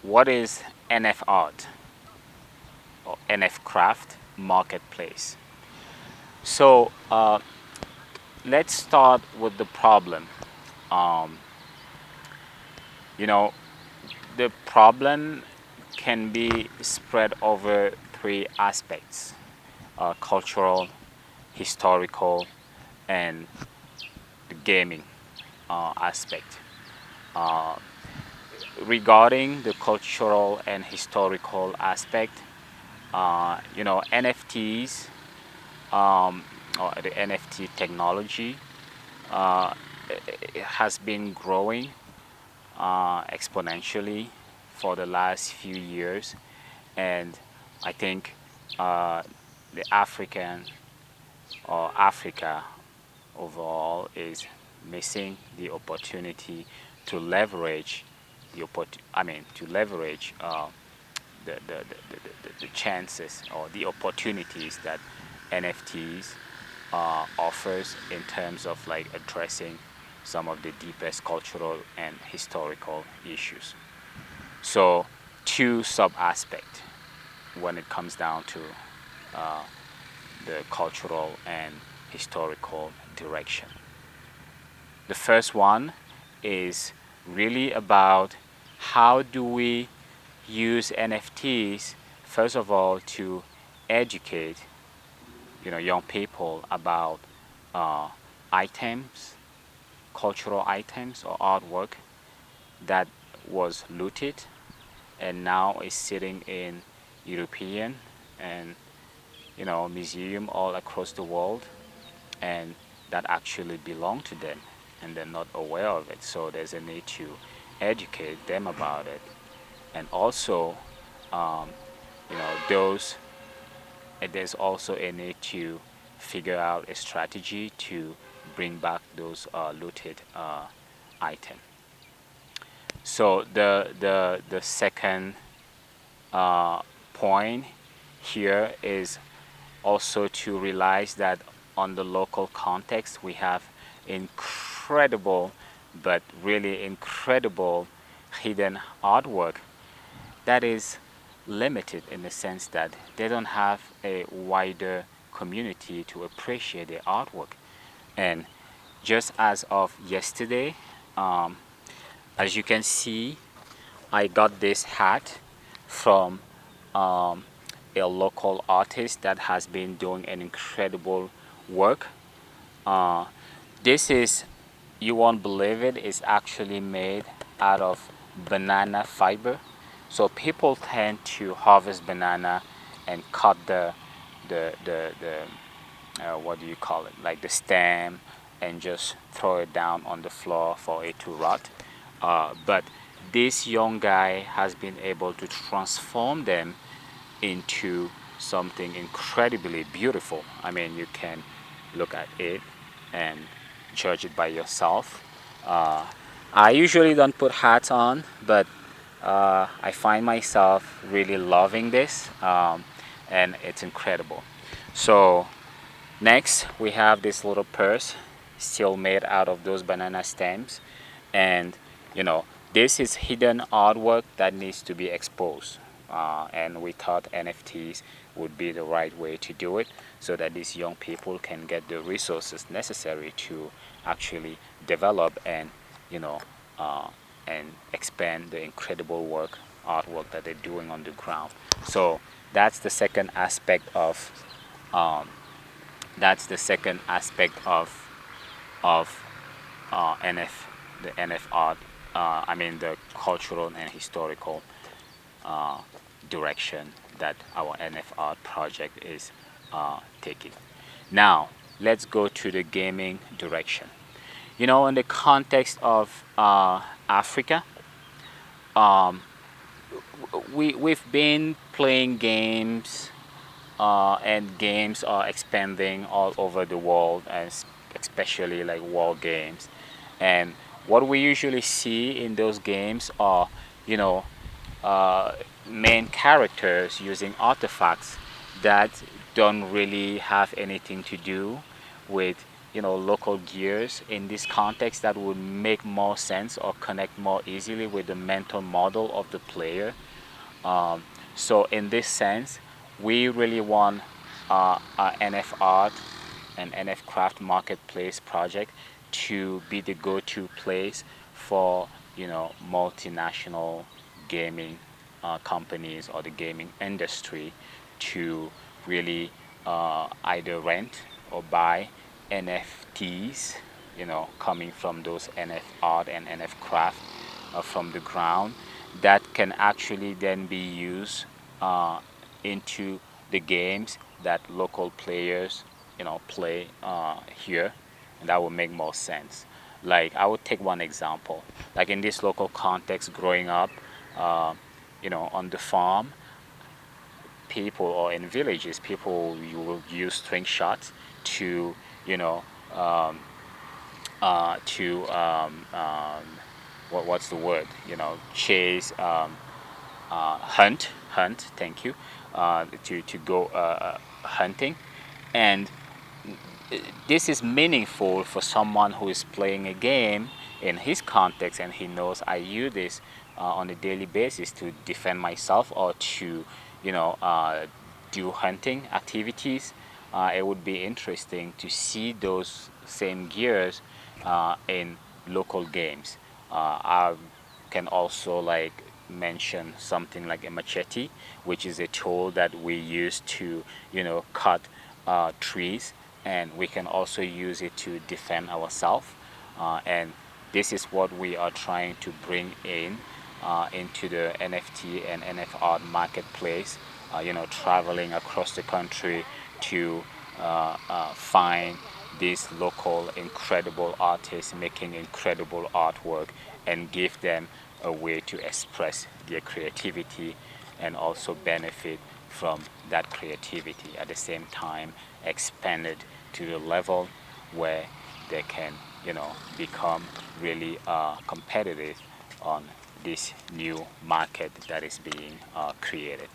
what is NFArt or NFCraft Marketplace? So let's start with the problem. Um, you know, the problem can be spread over three aspects: cultural, historical, and the gaming aspect. Uh, Regarding the cultural and historical aspect, NFTs, or the NFT technology, uh, it has been growing exponentially for the last few years, and I think uh, the Africa overall is missing the opportunity to leverage to leverage the chances or the opportunities that NFTs offers in terms of like addressing some of the deepest cultural and historical issues. So, two sub aspects when it comes down to uh, the cultural and historical direction. The first one is really about how do we use NFTs first of all to educate young people about uh, items, cultural items or artwork that was looted and now is sitting in European and museum all across the world, and that actually belong to them and they're not aware of it. So there's a need to educate them about it, and also um, those there's also a need to figure out a strategy to bring back those looted items. So the second uh, point here is also to realize that on the local context we have incredible, but really incredible, hidden artwork that is limited in the sense that they don't have a wider community to appreciate their artwork. And just as of yesterday, um, as you can see, I got this hat from um, a local artist that has been doing an incredible work. Uh, this is, you won't believe it, is actually made out of banana fiber. So people tend to harvest banana and cut the what do you call it, like the stem, and just throw it down on the floor for it to rot. But this young guy has been able to transform them into something incredibly beautiful. I mean, you can look at it and judge it by yourself. Uh, I usually don't put hats on, but I find myself really loving this, and it's incredible. So next, we have this little purse, still made out of those banana stems, and you know this is hidden artwork that needs to be exposed. And we thought NFTs would be the right way to do it, so that these young people can get the resources necessary to actually develop and you know uh, and expand the incredible artwork that they're doing on the ground. So that's the second aspect of um, of the NF art. I mean the cultural and historical uh, direction that our NF art project is taking. Now let's go to the gaming direction. In the context of Africa, um, we've been playing games, and games are expanding all over the world, as especially like war games. And what we usually see in those games are, you know, uh, main characters using artifacts that don't really have anything to do with local gears in this context that would make more sense or connect more easily with the mental model of the player. So in this sense, we really want NFArt and NFCraft Marketplace Project to be the go-to place for multinational gaming companies or the gaming industry to really either rent or buy NFTs, coming from those NFArt and NFCraft from the ground, that can actually then be used into the games that local players play here, and that would make more sense. Like, I would take one example, like in this local context, growing up uh, on the farm, people, or in villages, people, you will use string shots to you know um, to what's the word, chase, hunt, thank you, to go hunting. And this is meaningful for someone who is playing a game in his context, and he knows I use this on a daily basis to defend myself or to do hunting activities. It would be interesting to see those same gears in local games. I can also like mention something like a machete, which is a tool that we use to cut trees, and we can also use it to defend ourselves. And this is what we are trying to bring in into the NFT and NFArt marketplace. Traveling across the country to find these local incredible artists making incredible artwork and give them a way to express their creativity and also benefit from that creativity, at the same time expand it to the level where they can become really competitive on this new market that is being created.